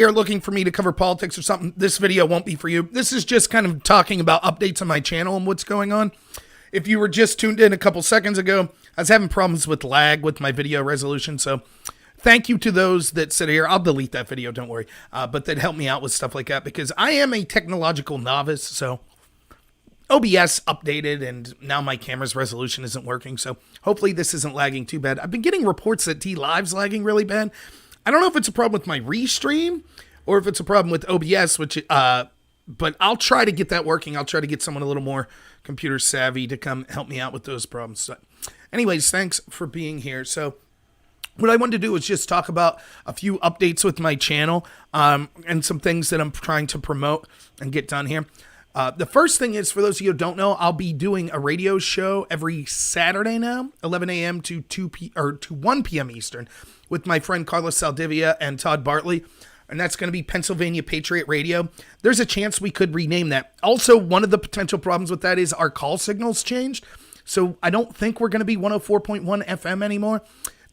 you're looking for me to cover politics or something, this video won't be for you. This is just kind of talking about updates on my channel and what's going on. If you were just tuned in a couple seconds ago, I was having problems with lag with my video resolution, so thank you to those that sit here. I'll delete that video, don't worry, but that help me out with stuff like that, because I am a technological novice, so OBS updated, and now my camera's resolution isn't working, so hopefully this isn't lagging too bad. I've been getting reports that DLive's lagging really bad. I don't know if it's a problem with my restream or if it's a problem with OBS, but I'll try to get that working. I'll try to get someone a little more computer savvy to come help me out with those problems. So anyways, thanks for being here. So what I wanted to do is just talk about a few updates with my channel and some things that I'm trying to promote and get done here. The first thing is, for those of you who don't know, I'll be doing a radio show every Saturday now, 11 a.m. to 1 p.m. Eastern, with my friend Carlos Saldivia and Todd Bartley, and that's going to be Pennsylvania Patriot Radio. There's a chance we could rename that. Also, one of the potential problems with that is our call signals changed, so I don't think we're going to be 104.1 FM anymore.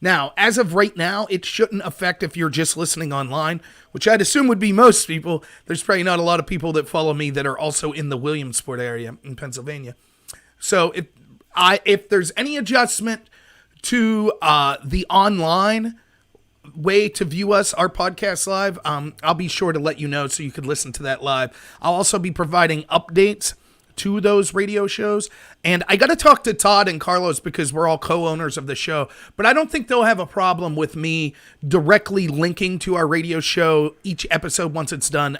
Now, as of right now, it shouldn't affect if you're just listening online, which I'd assume would be most people. There's probably not a lot of people that follow me that are also in the Williamsport area in Pennsylvania. So if there's any adjustment to the online way to view us, our podcast live, I'll be sure to let you know so you could listen to that live. I'll also be providing updates to those radio shows, and I got to talk to Todd and Carlos because we're all co-owners of the show, but I don't think they'll have a problem with me directly linking to our radio show each episode once it's done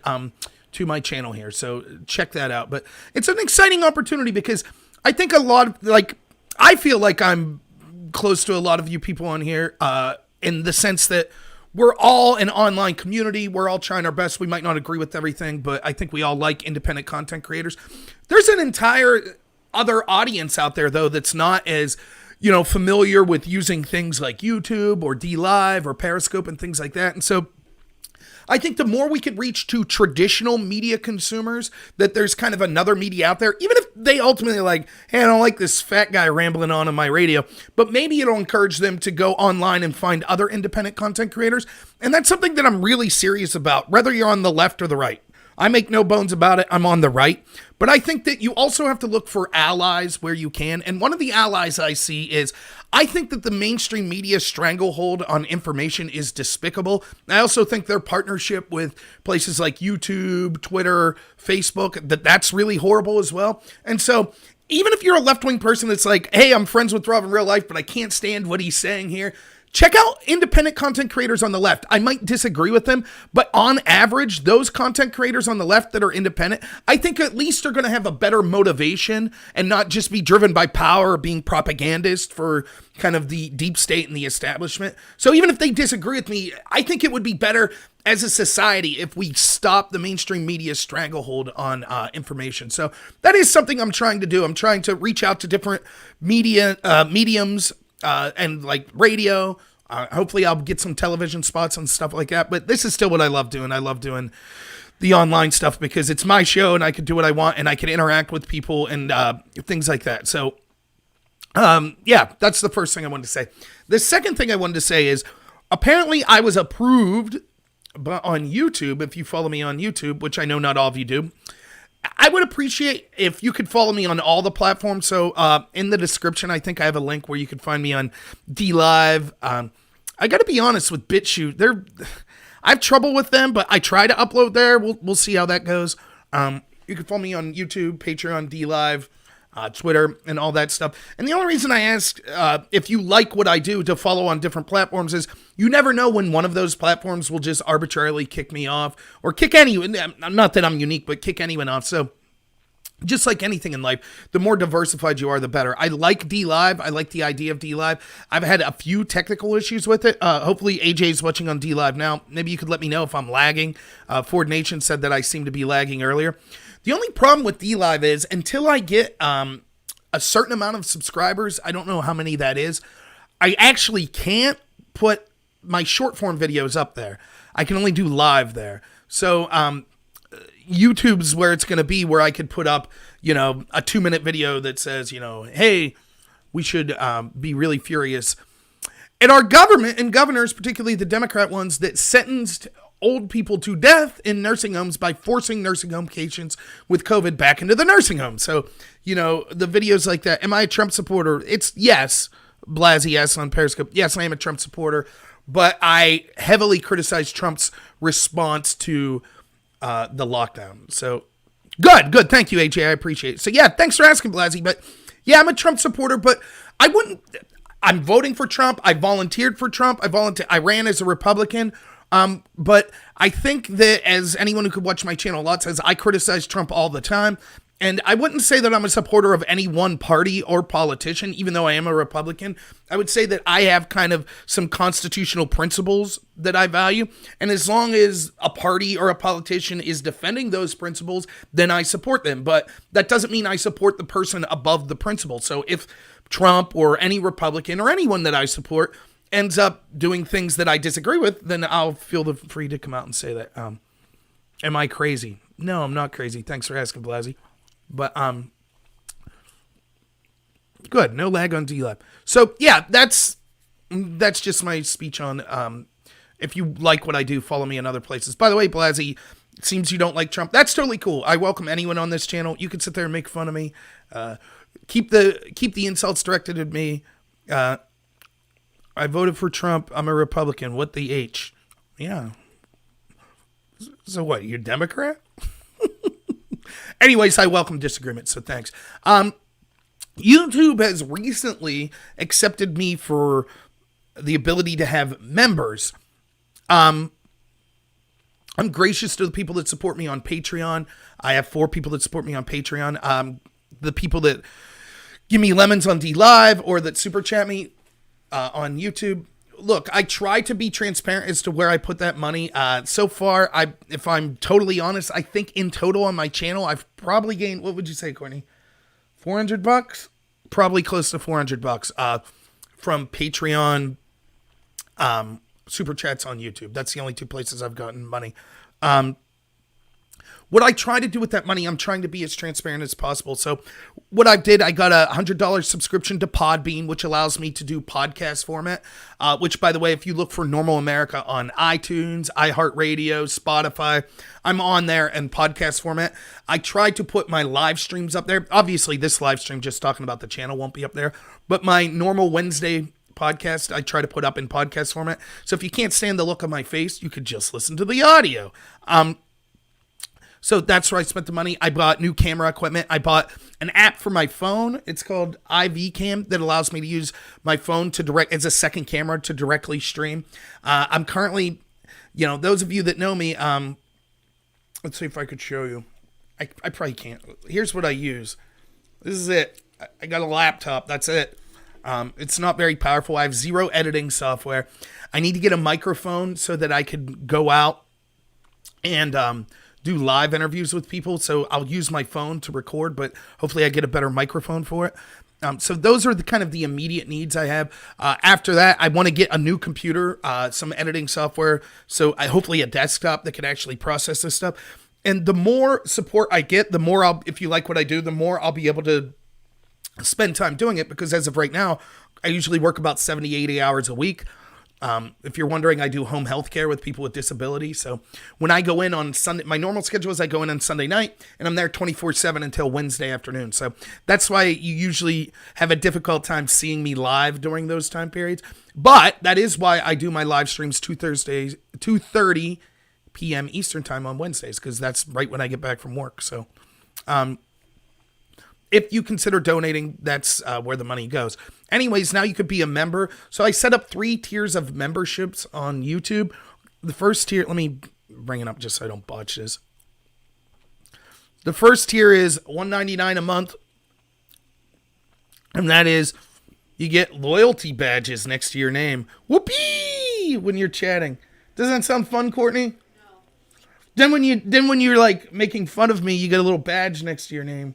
to my channel here, so check that out. But it's an exciting opportunity because I think I feel like I'm close to a lot of you people on here in the sense that we're all an online community. We're all trying our best. We might not agree with everything, but I think we all like independent content creators. There's an entire other audience out there, though, that's not as, familiar with using things like YouTube or DLive or Periscope and things like that. And so I think the more we could reach to traditional media consumers, that there's kind of another media out there, even if they ultimately hey, I don't like this fat guy rambling on my radio, but maybe it'll encourage them to go online and find other independent content creators. And that's something that I'm really serious about, whether you're on the left or the right. I make no bones about it. I'm on the right. But I think that you also have to look for allies where you can. And one of the allies I see is, I think that the mainstream media stranglehold on information is despicable. I also think their partnership with places like YouTube, Twitter, Facebook, that's really horrible as well. And so even if you're a left-wing person that's like, hey, I'm friends with Rob in real life, but I can't stand what he's saying here, check out independent content creators on the left. I might disagree with them, but on average, those content creators on the left that are independent, I think at least they're going to have a better motivation and not just be driven by power or being propagandist for kind of the deep state and the establishment. So even if they disagree with me, I think it would be better as a society if we stop the mainstream media stranglehold on information. So that is something I'm trying to do. I'm trying to reach out to different mediums, and radio. Hopefully I'll get some television spots and stuff like that, but this is still what I love doing. I love doing the online stuff because it's my show and I can do what I want and I can interact with people and things like that. So that's the first thing I wanted to say. The second thing I wanted to say is, apparently I was approved on YouTube. If you follow me on YouTube, which I know not all of you do, I would appreciate if you could follow me on all the platforms. So in the description, I think I have a link where you can find me on DLive. I got to be honest with BitChute. I have trouble with them, but I try to upload there. We'll see how that goes. You can follow me on YouTube, Patreon, DLive, Twitter, and all that stuff. And the only reason I ask if you like what I do to follow on different platforms is you never know when one of those platforms will just arbitrarily kick me off or kick anyone. Not that I'm unique, but kick anyone off. So just like anything in life, the more diversified you are, the better. I like DLive. I like the idea of DLive. I've had a few technical issues with it. Hopefully AJ's watching on DLive now. Maybe you could let me know if I'm lagging. Ford Nation said that I seem to be lagging earlier. The only problem with DLive is until I get a certain amount of subscribers, I don't know how many that is, I actually can't put my short form videos up there. I can only do live there. So YouTube's where it's going to be, where I could put up, a 2-minute video that says, hey, we should be really furious at our government and governors, particularly the Democrat ones that sentenced old people to death in nursing homes by forcing nursing home patients with COVID back into the nursing home. So, the videos like that. Am I a Trump supporter? It's yes. Blasey, yes, on Periscope. Yes, I am a Trump supporter, but I heavily criticize Trump's response to the lockdown. So good. Thank you, AJ. I appreciate it. So yeah, thanks for asking, Blasey. But yeah, I'm a Trump supporter, but I'm voting for Trump. I volunteered for Trump. I ran as a Republican. But I think that, as anyone who could watch my channel a lot says, I criticize Trump all the time. And I wouldn't say that I'm a supporter of any one party or politician, even though I am a Republican. I would say that I have kind of some constitutional principles that I value. And as long as a party or a politician is defending those principles, then I support them. But that doesn't mean I support the person above the principle. So if Trump or any Republican or anyone that I support ends up doing things that I disagree with, then I'll feel free to come out and say that. Am I crazy? No, I'm not crazy. Thanks for asking, Blasey. But good. No lag on D-Lab. So yeah, that's just my speech on if you like what I do, follow me in other places. By the way, Blasey, it seems you don't like Trump. That's totally cool. I welcome anyone on this channel. You can sit there and make fun of me. Keep the insults directed at me. I voted for Trump. I'm a Republican. What the H? Yeah. So what? You're a Democrat? Anyways, I welcome disagreement, so thanks. YouTube has recently accepted me for the ability to have members. I'm gracious to the people that support me on Patreon. I have 4 people that support me on Patreon. The people that give me lemons on D-Live or that super chat me on YouTube. Look, I try to be transparent as to where I put that money. So far, if I'm totally honest, I think in total on my channel, I've probably gained, what would you say, Courtney? $400? Probably close to $400 from Patreon, super chats on YouTube. That's the only 2 places I've gotten money. What I try to do with that money, I'm trying to be as transparent as possible. So what I did, I got a $100 subscription to Podbean, which allows me to do podcast format, which, by the way, if you look for Normal America on iTunes, iHeartRadio, Spotify, I'm on there in podcast format. I tried to put my live streams up there. Obviously, this live stream just talking about the channel won't be up there, but my normal Wednesday podcast, I try to put up in podcast format. So if you can't stand the look of my face, you could just listen to the audio. So that's where I spent the money. I bought new camera equipment. I bought an app for my phone. It's called IV Cam that allows me to use my phone as a second camera to directly stream. I'm currently, those of you that know me, let's see if I could show you. I probably can't. Here's what I use. This is it. I got a laptop. That's it. It's not very powerful. I have 0 editing software. I need to get a microphone so that I could go out and do live interviews with people. So I'll use my phone to record, but hopefully I get a better microphone for it. So those are the immediate needs I have. After that, I want to get a new computer, some editing software. So hopefully a desktop that can actually process this stuff. And the more support I get, the more if you like what I do, the more I'll be able to spend time doing it, because as of right now, I usually work about 70, 80 hours a week. If you're wondering, I do home health care with people with disabilities. So when I go in on Sunday, my normal schedule is I go in on Sunday night and I'm there 24/7 until Wednesday afternoon. So that's why you usually have a difficult time seeing me live during those time periods. But that is why I do my live streams 2:30 p.m. Eastern time on Wednesdays, because that's right when I get back from work. So, if you consider donating, that's where the money goes. Anyways, now you could be a member. So I set up 3 tiers of memberships on YouTube. The first tier, let me bring it up just so I don't botch this. The first tier is $1.99 a month. And that is, you get loyalty badges next to your name. Whoopee! When you're chatting. Doesn't that sound fun, Courtney? No. Then when you're like making fun of me, you get a little badge next to your name.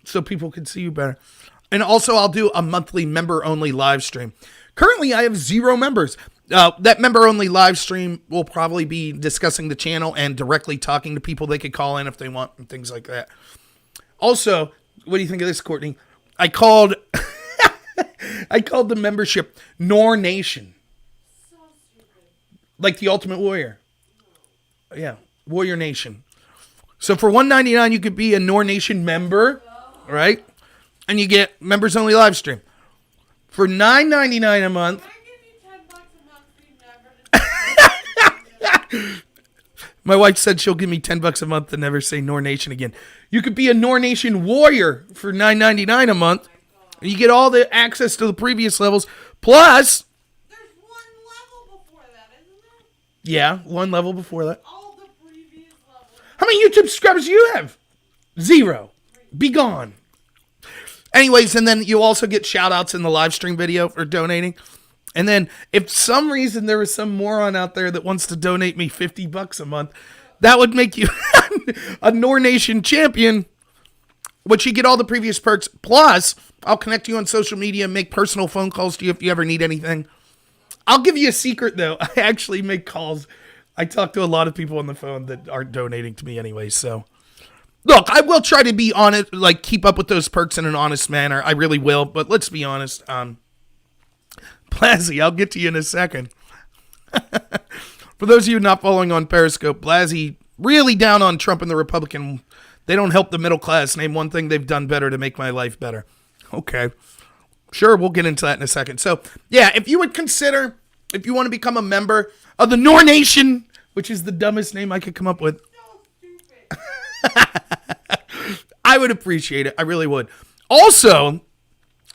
So people can see you better. And also, I'll do a monthly member-only live stream. Currently, I have 0 members. That member-only live stream will probably be discussing the channel and directly talking to people. They could call in if they want and things like that. Also, what do you think of this, Courtney? I called the membership Nor Nation. So stupid. Like the Ultimate Warrior. Yeah, Warrior Nation. So for $1.99, you could be a Nor Nation member, right? And you get members only live stream. For $9.99 a month. Can I give you $10 a month so you never My wife said she'll give me $10 a month to never say Nor Nation again. You could be a Nor Nation warrior for $9.99 a month. And you get all the access to the previous levels. Plus, There's one level before that, isn't there? yeah, one level before that. All the previous levels. How many YouTube subscribers do you have? 0. Be gone. Anyways, and then you also get shout outs in the live stream video for donating. And then if some reason there is some moron out there that wants to donate me $50 a month, that would make you a Nor Nation champion, which you get all the previous perks. Plus, I'll connect you on social media and make personal phone calls to you if you ever need anything. I'll give you a secret, though. I actually make calls. I talk to a lot of people on the phone that aren't donating to me anyway, so... Look, I will try to be honest, like keep up with those perks in an honest manner. I really will, but let's be honest. Blasey, I'll get to you in a second. For those of you not following on Periscope, Blasey really down on Trump and the Republican. They don't help the middle class. Name one thing they've done better to make my life better. Okay. Sure, we'll get into that in a second. So, yeah, if you would consider, if you want to become a member of the Nor Nation, which is the dumbest name I could come up with, So stupid. I would appreciate it. I really would. Also,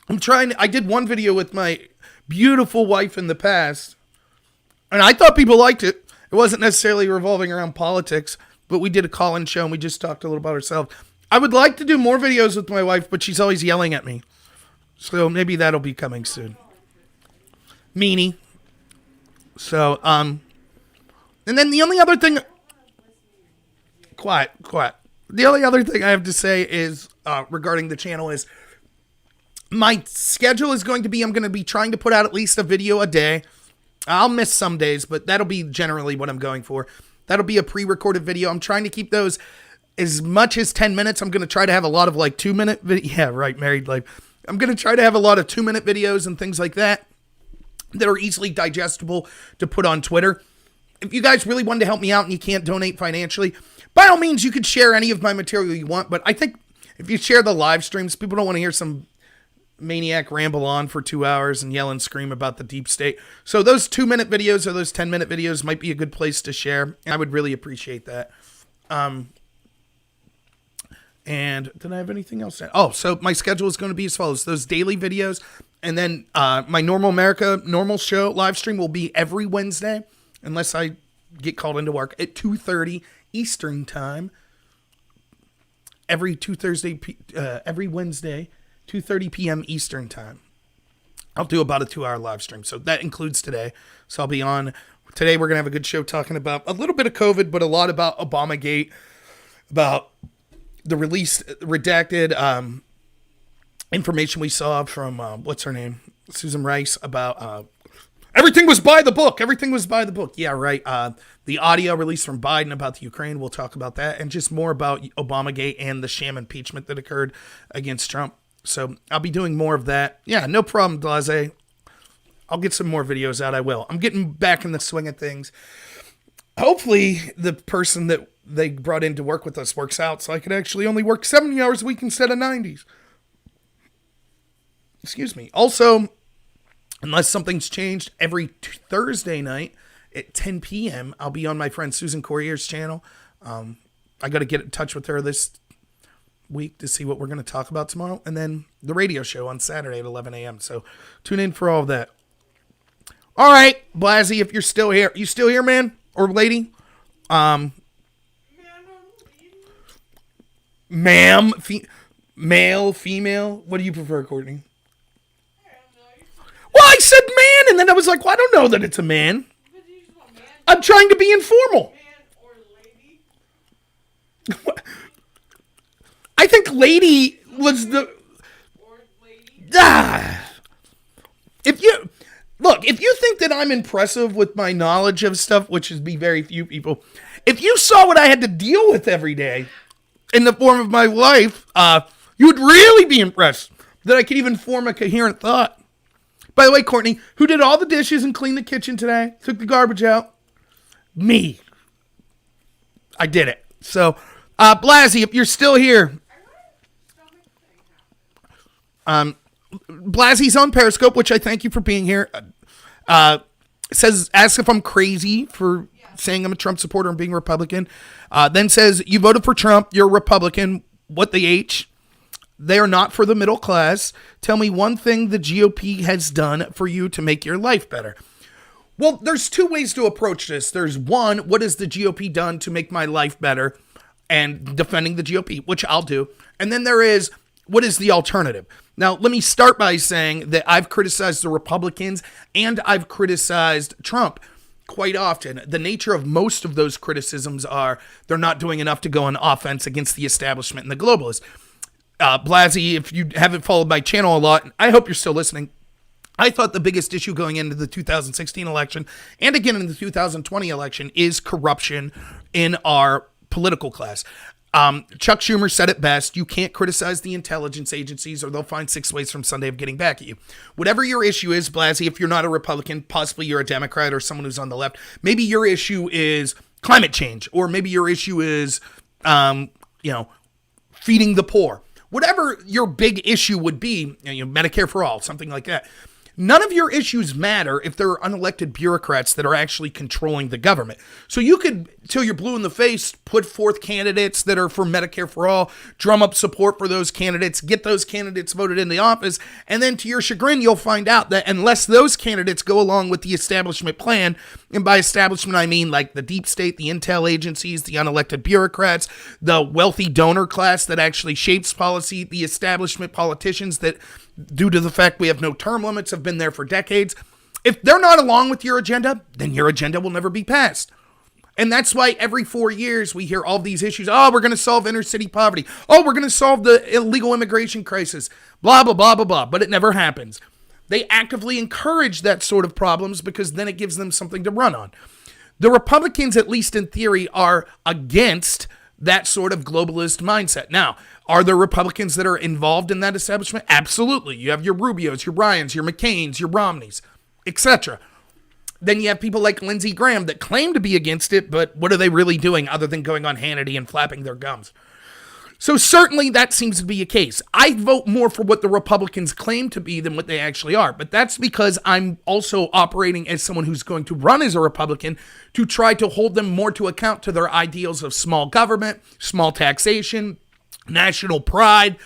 I did one video with my beautiful wife in the past, and I thought people liked it. It wasn't necessarily revolving around politics, but we did a call-in show, and we just talked a little about ourselves. I would like to do more videos with my wife, but she's always yelling at me. So maybe that'll be coming soon. Meanie. So, and then the only other thing... Quiet. The only other thing I have to say is, regarding the channel is, my schedule is going to be, I'm going to be trying to put out at least a video a day. I'll miss some days, but that'll be generally what I'm going for. That'll be a pre-recorded video. I'm trying to keep those as much as 10 minutes. I'm going to try to have a lot of like 2-minute yeah, right, married life. I'm going to try to have a lot of 2-minute videos and things like that are easily digestible to put on Twitter. If you guys really wanted to help me out and you can't donate financially, by all means, you could share any of my material you want. But I think if you share the live streams, people don't want to hear some maniac ramble on for 2 hours and yell and scream about the deep state. So those 2-minute videos or those 10-minute videos might be a good place to share. And I would really appreciate that. And did I have anything else? Oh, so my schedule is going to be as follows. Those daily videos. And then my normal show live stream will be every Wednesday, unless I get called into work, at 2:30 Eastern time. Every Wednesday, 2:30 p.m. Eastern time. I'll do about a 2-hour live stream. So that includes today. So I'll be on. Today we're going to have a good show talking about a little bit of COVID, but a lot about Obamagate, about the released, redacted information we saw from, what's her name? Susan Rice, about everything was by the book. Everything was by the book. Yeah, right. The audio released from Biden about the Ukraine. We'll talk about that. And just more about Obamagate and the sham impeachment that occurred against Trump. So I'll be doing more of that. Yeah, no problem, Blasey. I'll get some more videos out. I will. I'm getting back in the swing of things. Hopefully the person that they brought in to work with us works out so I could actually only work 70 hours a week instead of 90s. Excuse me. Also, unless something's changed, every Thursday night at 10 p.m., I'll be on my friend Susan Corrier's channel. I got to get in touch with her this week to see what we're going to talk about tomorrow. And then the radio show on Saturday at 11 a.m. So tune in for all of that. All right, Blasey, if you're still here. You still here, man? Or lady? Ma'am, male, female? What do you prefer, Courtney? Well, I said man, and then I was like, well, I don't know that it's a man. I'm trying to be informal. I think lady was the... If you think that I'm impressive with my knowledge of stuff, which is be very few people, if you saw what I had to deal with every day in the form of my life, you would really be impressed that I could even form a coherent thought. By the way, Courtney, who did all the dishes and cleaned the kitchen today? Took the garbage out? Me. I did it. So, Blasey, if you're still here, Blasey's on Periscope, which I thank you for being here. Asks if I'm crazy for saying I'm a Trump supporter and being Republican. Then says, you voted for Trump, you're a Republican. What the H? They are not for the middle class. Tell me one thing the GOP has done for you to make your life better. Well, there's two ways to approach this. There's one, what has the GOP done to make my life better? And defending the GOP, which I'll do. And then there is, what is the alternative? Now, let me start by saying that I've criticized the Republicans and I've criticized Trump quite often. The nature of most of those criticisms are they're not doing enough to go on offense against the establishment and the globalists. Blasey, if you haven't followed my channel a lot, I hope you're still listening. I thought the biggest issue going into the 2016 election and again in the 2020 election is corruption in our political class. Chuck Schumer said it best. You can't criticize the intelligence agencies or they'll find 6 ways from Sunday of getting back at you. Whatever your issue is, Blasey, if you're not a Republican, possibly you're a Democrat or someone who's on the left, maybe your issue is climate change, or maybe your issue is, feeding the poor. Whatever your big issue would be, Medicare for all, something like that. None of your issues matter if there are unelected bureaucrats that are actually controlling the government. So you could, till you're blue in the face, put forth candidates that are for Medicare for all, drum up support for those candidates, get those candidates voted in the office, and then to your chagrin, you'll find out that unless those candidates go along with the establishment plan, and by establishment I mean like the deep state, the intel agencies, the unelected bureaucrats, the wealthy donor class that actually shapes policy, the establishment politicians that, due to the fact we have no term limits, have been there for decades. If they're not along with your agenda, then your agenda will never be passed. And that's why every 4 years we hear all these issues. Oh, we're going to solve inner city poverty. Oh, we're going to solve the illegal immigration crisis. Blah, blah, blah, blah, blah. But it never happens. They actively encourage that sort of problems because then it gives them something to run on. The Republicans, at least in theory, are against that sort of globalist mindset. Now, are there Republicans that are involved in that establishment? Absolutely. You have your Rubios, your Ryans, your McCains, your Romneys, etc. Then you have people like Lindsey Graham that claim to be against it, but what are they really doing other than going on Hannity and flapping their gums? So certainly that seems to be a case. I vote more for what the Republicans claim to be than what they actually are. But that's because I'm also operating as someone who's going to run as a Republican to try to hold them more to account to their ideals of small government, small taxation, national pride,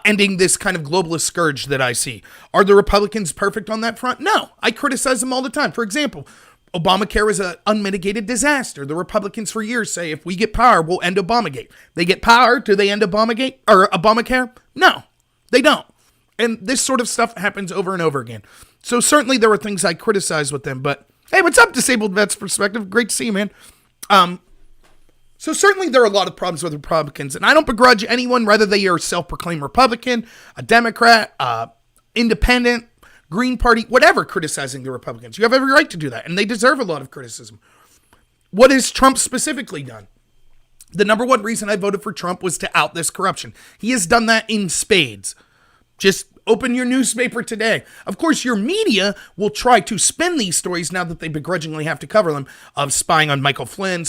ending this kind of globalist scourge that I see. Are the Republicans perfect on that front? No. I criticize them all the time. For example, Obamacare is an unmitigated disaster. The Republicans for years say, if we get power, we'll end Obamagate. They get power, do they end Obamagate or Obamacare? No, they don't. And this sort of stuff happens over and over again. So certainly there are things I criticize with them, but hey, what's up, Disabled Vets Perspective? Great to see you, man. So certainly there are a lot of problems with Republicans, and I don't begrudge anyone, whether they are a self-proclaimed Republican, a Democrat, independent, Green Party, whatever, criticizing the Republicans. You have every right to do that, and they deserve a lot of criticism. What has Trump specifically done? The number one reason I voted for Trump was to out this corruption. He has done that in spades. Just open your newspaper today. Of course, your media will try to spin these stories now that they begrudgingly have to cover them, of spying on Michael Flynn,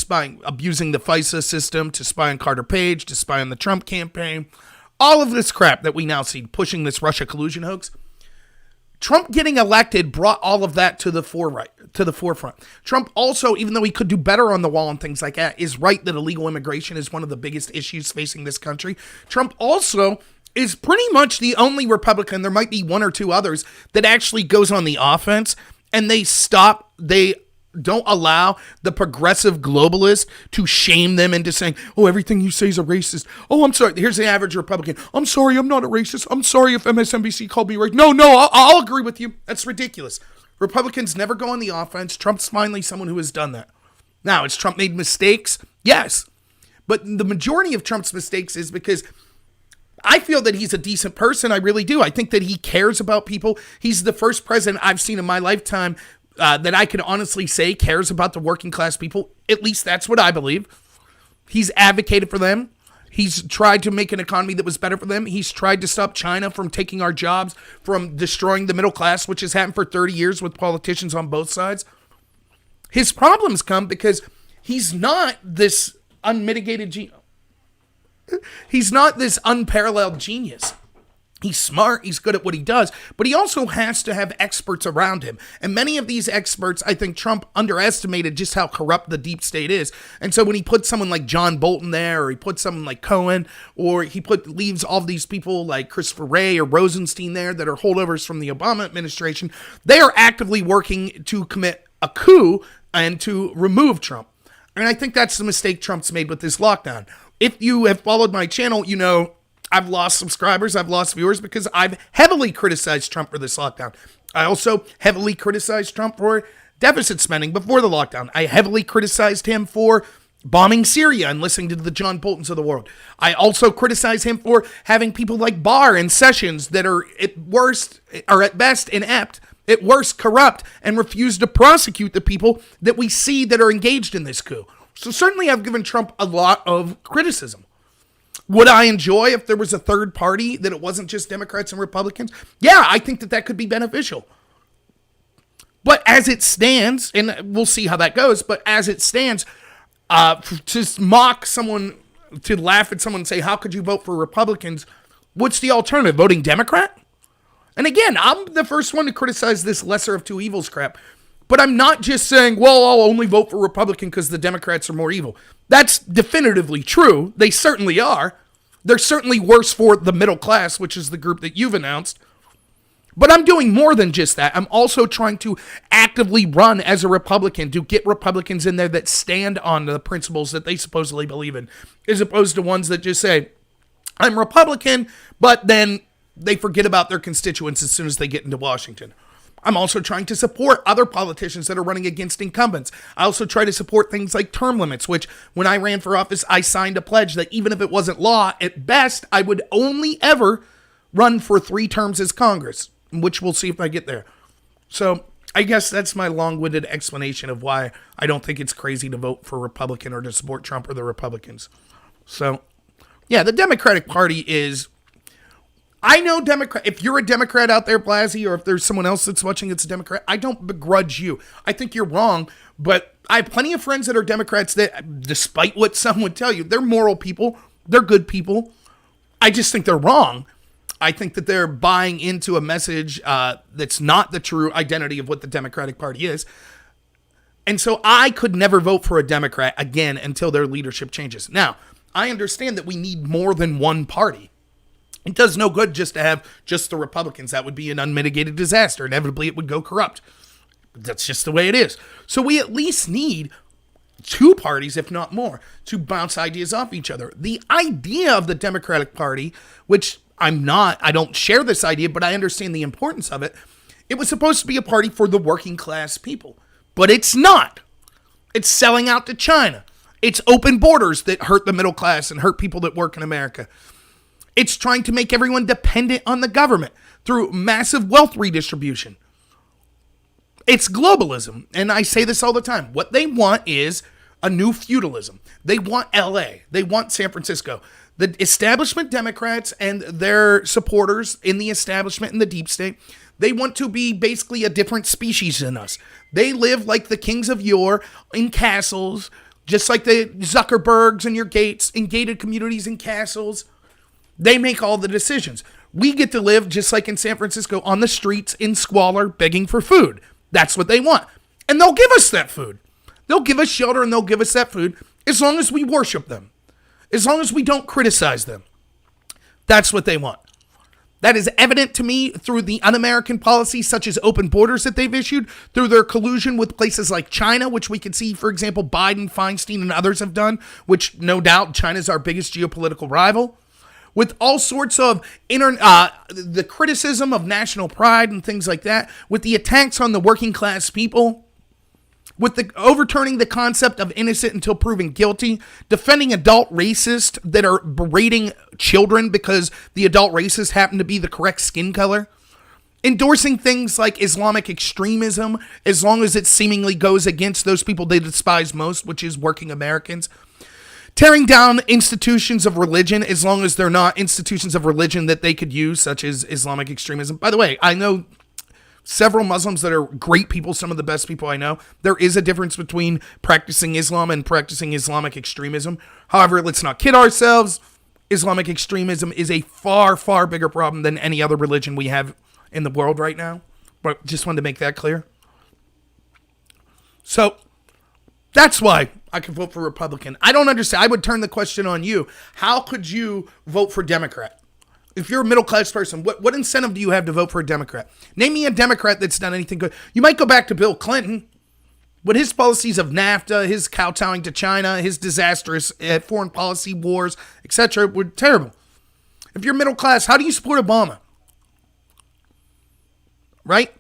abusing the FISA system, to spy on Carter Page, to spy on the Trump campaign. All of this crap that we now see pushing this Russia collusion hoax. Trump getting elected brought all of that to the forefront. Trump also, even though he could do better on the wall and things like that, is right that illegal immigration is one of the biggest issues facing this country. Trump also is pretty much the only Republican, there might be one or two others, that actually goes on the offense, and they don't allow the progressive globalists to shame them into saying, oh, everything you say is a racist. Oh, I'm sorry. Here's the average Republican. I'm sorry, I'm not a racist. I'm sorry if MSNBC called me racist. No, I'll agree with you. That's ridiculous. Republicans never go on the offense. Trump's finally someone who has done that. Now, has Trump made mistakes? Yes. But the majority of Trump's mistakes is because I feel that he's a decent person. I really do. I think that he cares about people. He's the first president I've seen in my lifetime that I can honestly say cares about the working class people. At least that's what I believe. He's advocated for them. He's tried to make an economy that was better for them. He's tried to stop China from taking our jobs, from destroying the middle class, which has happened for 30 years with politicians on both sides. His problems come because he's not this unmitigated genius. He's not this unparalleled genius. He's smart, he's good at what he does, but he also has to have experts around him. And many of these experts, I think Trump underestimated just how corrupt the deep state is. And so when he puts someone like John Bolton there, or he puts someone like Cohen, or leaves all of these people like Christopher Wray or Rosenstein there that are holdovers from the Obama administration, they are actively working to commit a coup and to remove Trump. And I think that's the mistake Trump's made with this lockdown. If you have followed my channel, you know I've lost subscribers, I've lost viewers because I've heavily criticized Trump for this lockdown. I also heavily criticized Trump for deficit spending before the lockdown. I heavily criticized him for bombing Syria and listening to the John Boltons of the world. I also criticize him for having people like Barr and Sessions that are at best inept, at worst corrupt, and refuse to prosecute the people that we see that are engaged in this coup. So certainly I've given Trump a lot of criticism. Would I enjoy if there was a third party, that it wasn't just Democrats and Republicans? Yeah, I think that could be beneficial. But as it stands, and we'll see how that goes, but as it stands, to mock someone, to laugh at someone and say, how could you vote for Republicans? What's the alternative? Voting Democrat? And again, I'm the first one to criticize this lesser of two evils crap. But I'm not just saying, well, I'll only vote for Republican because the Democrats are more evil. That's definitively true. They certainly are. They're certainly worse for the middle class, which is the group that you've announced. But I'm doing more than just that. I'm also trying to actively run as a Republican to get Republicans in there that stand on the principles that they supposedly believe in, as opposed to ones that just say, I'm Republican, but then they forget about their constituents as soon as they get into Washington. I'm also trying to support other politicians that are running against incumbents. I also try to support things like term limits, which when I ran for office, I signed a pledge that even if it wasn't law, at best, I would only ever run for 3 terms as Congress, which we'll see if I get there. So I guess that's my long-winded explanation of why I don't think it's crazy to vote for Republican or to support Trump or the Republicans. So, yeah, the Democratic Party is... I know Democrat. If you're a Democrat out there, Blasey, or if there's someone else that's watching that's a Democrat, I don't begrudge you. I think you're wrong, but I have plenty of friends that are Democrats that, despite what some would tell you, they're moral people. They're good people. I just think they're wrong. I think that they're buying into a message that's not the true identity of what the Democratic Party is. And so I could never vote for a Democrat again until their leadership changes. Now, I understand that we need more than one party. It does no good just to have just the Republicans. That would be an unmitigated disaster. Inevitably, it would go corrupt. That's just the way it is. So we at least need 2 parties, if not more, to bounce ideas off each other. The idea of the Democratic Party, which I don't share this idea, but I understand the importance of it. It was supposed to be a party for the working class people, but it's not. It's selling out to China. It's open borders that hurt the middle class and hurt people that work in America. It's trying to make everyone dependent on the government through massive wealth redistribution. It's globalism. And I say this all the time. What they want is a new feudalism. They want LA. They want San Francisco. The establishment Democrats and their supporters in the establishment in the deep state, they want to be basically a different species than us. They live like the kings of yore in castles, just like the Zuckerbergs and your Gates in gated communities and castles. They make all the decisions. We get to live, just like in San Francisco, on the streets in squalor, begging for food. That's what they want. And they'll give us that food. They'll give us shelter and they'll give us that food as long as we worship them. As long as we don't criticize them. That's what they want. That is evident to me through the un-American policies such as open borders that they've issued, through their collusion with places like China, which we can see, for example, Biden, Feinstein, and others have done, which no doubt China's our biggest geopolitical rival. With all sorts of the criticism of national pride and things like that, with the attacks on the working class people, with the overturning the concept of innocent until proven guilty, defending adult racists that are berating children because the adult racists happen to be the correct skin color, endorsing things like Islamic extremism as long as it seemingly goes against those people they despise most, which is working Americans. Tearing down institutions of religion as long as they're not institutions of religion that they could use, such as Islamic extremism. By the way, I know several Muslims that are great people, some of the best people I know. There is a difference between practicing Islam and practicing Islamic extremism. However, let's not kid ourselves. Islamic extremism is a far, far bigger problem than any other religion we have in the world right now. But just wanted to make that clear. So that's why I could vote for Republican. I don't understand. I would turn the question on you. How could you vote for Democrat? If you're a middle-class person, what incentive do you have to vote for a Democrat? Name me a Democrat that's done anything good. You might go back to Bill Clinton, but his policies of NAFTA, his kowtowing to China, his disastrous foreign policy wars, etc., were terrible. If you're middle class, how do you support Obama? Right?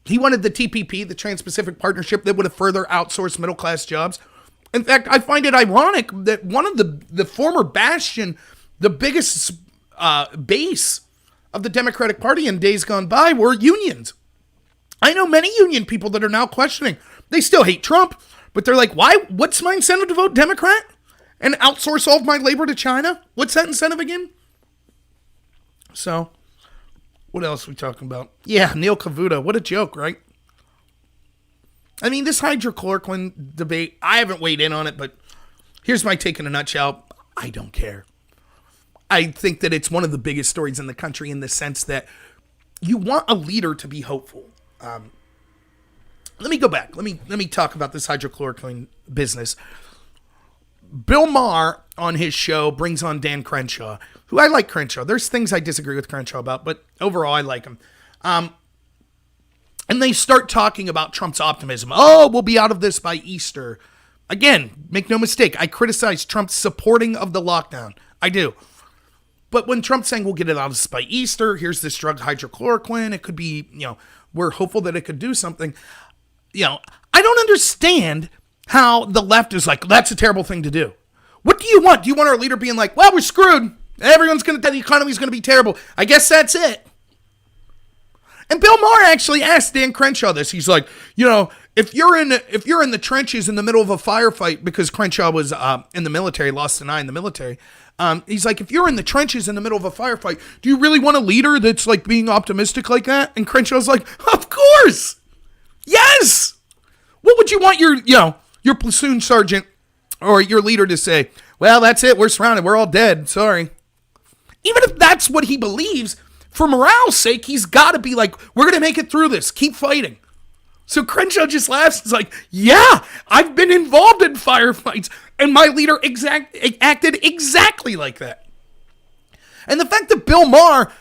He wanted the TPP, the Trans-Pacific Partnership, that would have further outsourced middle-class jobs. In fact, I find it ironic that one of the former bastion, the biggest base of the Democratic Party in days gone by were unions. I know many union people that are now questioning. They still hate Trump, but they're like, why? What's my incentive to vote Democrat and outsource all of my labor to China? What's that incentive again? So, what else are we talking about? Yeah, Neil Cavuto. What a joke, right? I mean, this hydrochloroquine debate, I haven't weighed in on it, but here's my take in a nutshell. I don't care. I think that it's one of the biggest stories in the country in the sense that you want a leader to be hopeful. Let me go back. Let me talk about this hydrochloroquine business. Bill Maher on his show brings on Dan Crenshaw, who I like Crenshaw. There's things I disagree with Crenshaw about, but overall I like him. And they start talking about Trump's optimism. Oh, we'll be out of this by Easter. Again, make no mistake, I criticize Trump's supporting of the lockdown. I do. But when Trump's saying we'll get it out of this by Easter, here's this drug hydrochloroquine, it could be, we're hopeful that it could do something. I don't understand how the left is like, that's a terrible thing to do. What do you want? Do you want our leader being like, well, we're screwed. Everyone's going to die. The economy's going to be terrible. I guess that's it. And Bill Maher actually asked Dan Crenshaw this. He's like, if you're in the trenches in the middle of a firefight, because Crenshaw was in the military, lost an eye in the military. He's like, if you're in the trenches in the middle of a firefight, do you really want a leader that's like being optimistic like that? And Crenshaw's like, of course. Yes. What would you want your platoon sergeant or your leader to say? Well, that's it. We're surrounded. We're all dead. Sorry. Even if that's what he believes, for morale's sake, he's got to be like, we're going to make it through this. Keep fighting. So Crenshaw just laughs. It's like, yeah, I've been involved in firefights, and my leader acted exactly like that. And the fact that Bill Maher,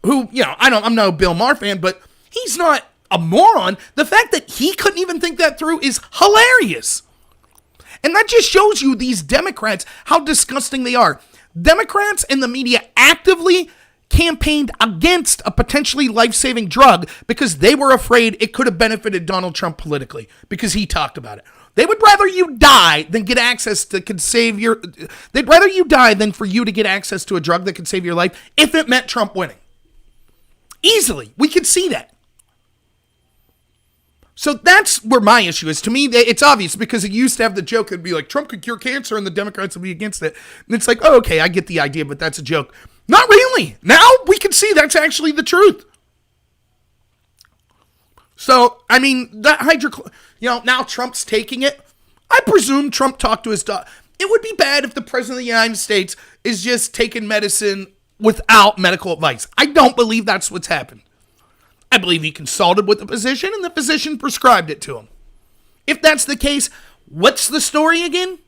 who, I'm not a Bill Maher fan, but he's not a moron. The fact that he couldn't even think that through is hilarious. And that just shows you these Democrats, how disgusting they are. Democrats and the media actively campaigned against a potentially life-saving drug because they were afraid it could have benefited Donald Trump politically because he talked about it. They would rather you die than get access to could save your. They'd rather you die than for you to get access to a drug that could save your life if it meant Trump winning. Easily, we could see that. So that's where my issue is. To me, it's obvious because it used to have the joke that'd be like, Trump could cure cancer and the Democrats would be against it. And it's like, oh, okay, I get the idea, but that's a joke. Not really. Now we can see that's actually the truth. So, I mean, that now Trump's taking it. I presume Trump talked to his daughter. It would be bad if the president of the United States is just taking medicine without medical advice. I don't believe that's what's happened. I believe he consulted with the physician and the physician prescribed it to him. If that's the case, what's the story again?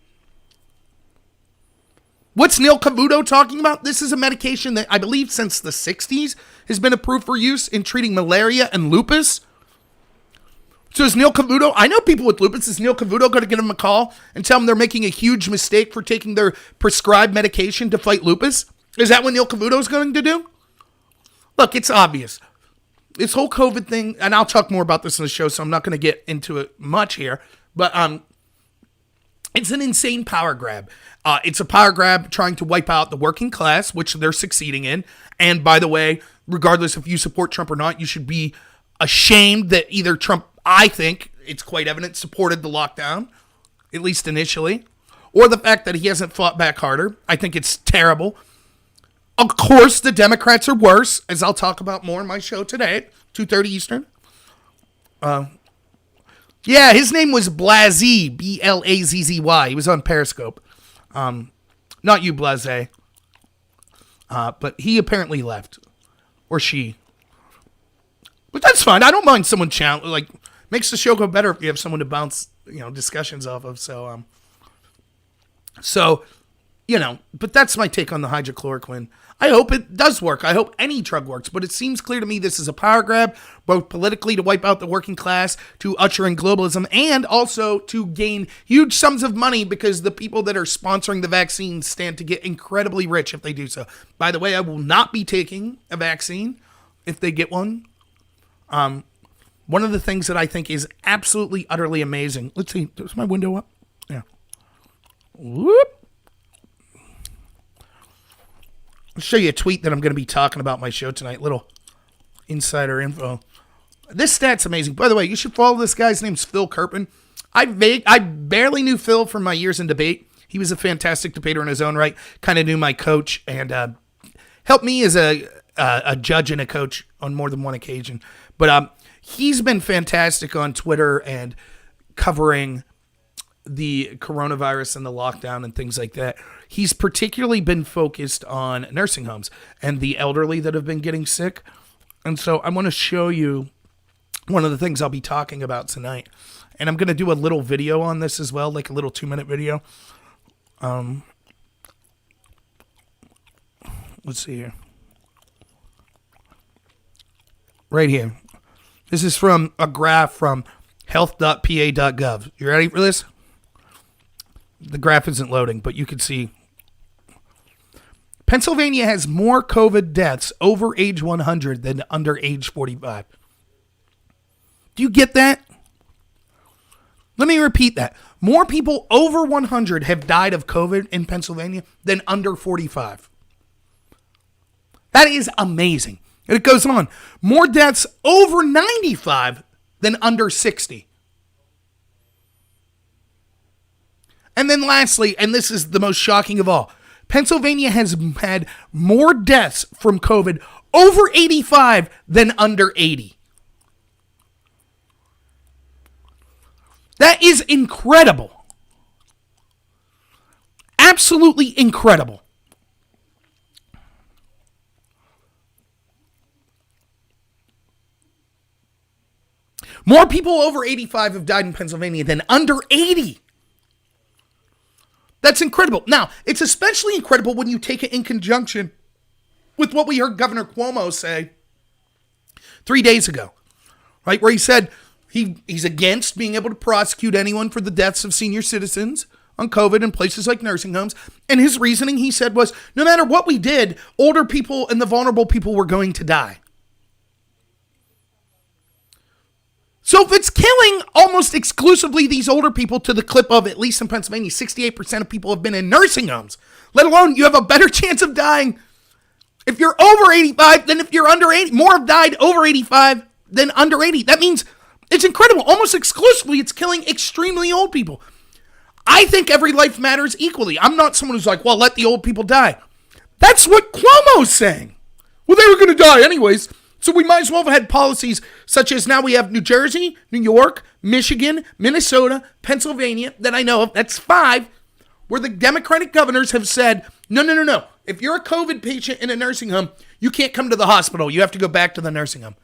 What's Neil Cavuto talking about? This is a medication that I believe since the 60s has been approved for use in treating malaria and lupus. So is Neil Cavuto, I know people with lupus, is Neil Cavuto going to give them a call and tell them they're making a huge mistake for taking their prescribed medication to fight lupus? Is that what Neil Cavuto is going to do? Look, it's obvious. This whole COVID thing, and I'll talk more about this in the show, so I'm not going to get into it much here, but it's an insane power grab. It's a power grab trying to wipe out the working class, which they're succeeding in. And by the way, regardless if you support Trump or not, you should be ashamed that either Trump, I think, it's quite evident, supported the lockdown, at least initially, or the fact that he hasn't fought back harder. I think it's terrible. Of course, the Democrats are worse, as I'll talk about more in my show today, 2:30 Eastern. Yeah, his name was Blasey, Blazzy. He was on Periscope. Not you, Blasey. But he apparently left. Or she. But that's fine. I don't mind someone makes the show go better if you have someone to bounce, discussions off of. So, but that's my take on the hydroxychloroquine. I hope it does work. I hope any drug works. But it seems clear to me this is a power grab, both politically to wipe out the working class, to usher in globalism, and also to gain huge sums of money because the people that are sponsoring the vaccine stand to get incredibly rich if they do so. By the way, I will not be taking a vaccine if they get one. One of the things that I think is absolutely, utterly amazing. Let's see. Is my window up? Yeah. Whoop. I'll show you a tweet that I'm going to be talking about my show tonight. Little insider info. This stat's amazing. By the way, you should follow this guy. His name's Phil Kerpen. I barely knew Phil from my years in debate. He was a fantastic debater in his own right. Kind of knew my coach and helped me as a judge and a coach on more than one occasion. But he's been fantastic on Twitter and covering the coronavirus and the lockdown and things like that. He's particularly been focused on nursing homes and the elderly that have been getting sick. And so I want to show you one of the things I'll be talking about tonight. And I'm going to do a little video on this as well, like a little 2-minute video. Let's see here. Right here. This is from a graph from health.pa.gov. You ready for this? The graph isn't loading, but you can see. Pennsylvania has more COVID deaths over age 100 than under age 45. Do you get that? Let me repeat that. More people over 100 have died of COVID in Pennsylvania than under 45. That is amazing. And it goes on. More deaths over 95 than under 60. And then lastly, and this is the most shocking of all, Pennsylvania has had more deaths from COVID over 85 than under 80. That is incredible. Absolutely incredible. More people over 85 have died in Pennsylvania than under 80. That's incredible. Now, it's especially incredible when you take it in conjunction with what we heard Governor Cuomo say 3 days ago, right? Where he said he's against being able to prosecute anyone for the deaths of senior citizens on COVID in places like nursing homes. And his reasoning, he said, was no matter what we did, older people and the vulnerable people were going to die. So if it's killing almost exclusively these older people to the clip of, at least in Pennsylvania, 68% of people have been in nursing homes, let alone you have a better chance of dying if you're over 85 than if you're under 80. More have died over 85 than under 80. That means it's incredible. Almost exclusively, it's killing extremely old people. I think every life matters equally. I'm not someone who's like, well, let the old people die. That's what Cuomo's saying. Well, they were going to die anyways. So we might as well have had policies such as now we have New Jersey, New York, Michigan, Minnesota, Pennsylvania that I know of. That's 5 where the Democratic governors have said, no. If you're a COVID patient in a nursing home, you can't come to the hospital. You have to go back to the nursing home.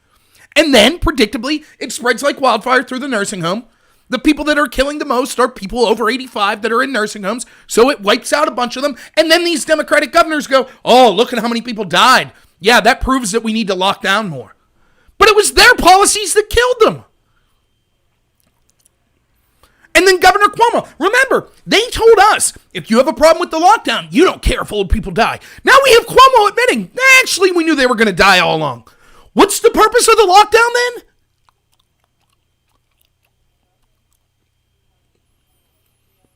And then, predictably, it spreads like wildfire through the nursing home. The people that are killing the most are people over 85 that are in nursing homes. So it wipes out a bunch of them. And then these Democratic governors go, oh, look at how many people died. Yeah, that proves that we need to lock down more. But it was their policies that killed them. And then Governor Cuomo, remember, they told us, if you have a problem with the lockdown, you don't care if old people die. Now we have Cuomo admitting, actually, we knew they were going to die all along. What's the purpose of the lockdown then?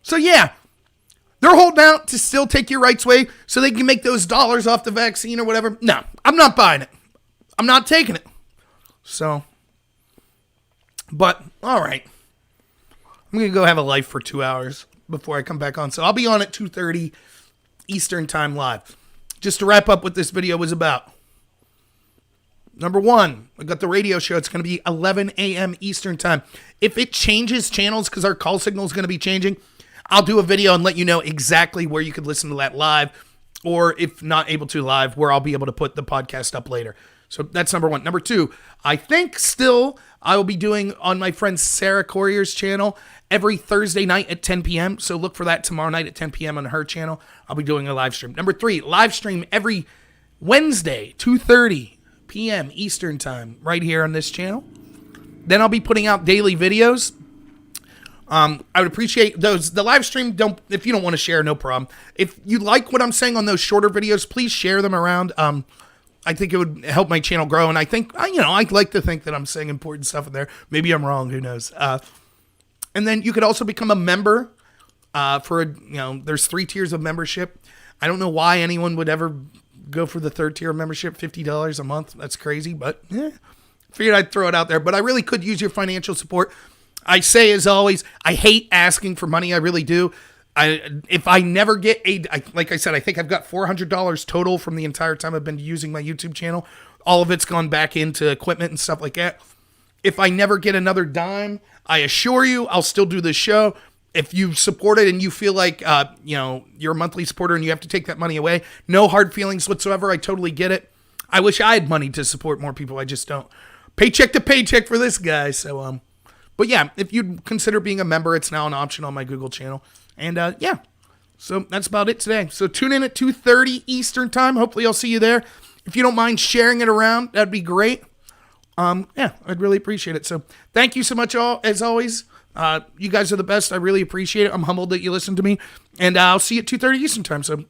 So yeah, they're holding out to still take your rights away so they can make those dollars off the vaccine or whatever. No, I'm not buying it. I'm not taking it. So, but all right. I'm going to go have a life for 2 hours before I come back on. So I'll be on at 2:30 Eastern time live. just to wrap up what this video was about. Number one, I got the radio show. It's going to be 11 a.m. Eastern time. If it changes channels because our call signal is going to be changing, I'll do a video and let you know exactly where you could listen to that live, or if not able to live, where I'll be able to put the podcast up later. So that's number one. Number two, I think still I will be doing on my friend Sarah Corrier's channel every Thursday night at 10 p.m. So look for that tomorrow night at 10 p.m. on her channel. I'll be doing a live stream. Number three, live stream every Wednesday, 2:30 p.m. Eastern time, right here on this channel. Then I'll be putting out daily videos. I would appreciate those. The live stream, if you don't want to share, no problem. If you like what I'm saying on those shorter videos, please share them around. I think it would help my channel grow. And I think, I'd like to think that I'm saying important stuff in there. Maybe I'm wrong. Who knows? And then you could also become a member there's 3 tiers of membership. I don't know why anyone would ever go for the third tier membership, $50 a month. That's crazy, but figured I'd throw it out there. But I really could use your financial support. I say, as always, I hate asking for money. I really do. If I never get like I said, I think I've got $400 total from the entire time I've been using my YouTube channel. All of it's gone back into equipment and stuff like that. If I never get another dime, I assure you, I'll still do this show. If you support it and you feel like, you're a monthly supporter and you have to take that money away, no hard feelings whatsoever. I totally get it. I wish I had money to support more people. I just don't. Paycheck to paycheck for this guy. So, but yeah, if you'd consider being a member, it's now an option on my Google channel. And so that's about it today. So tune in at 2:30 Eastern time. Hopefully I'll see you there. If you don't mind sharing it around, that'd be great. I'd really appreciate it. So thank you so much, all as always. You guys are the best. I really appreciate it. I'm humbled that you listened to me. And I'll see you at 2:30 Eastern time. So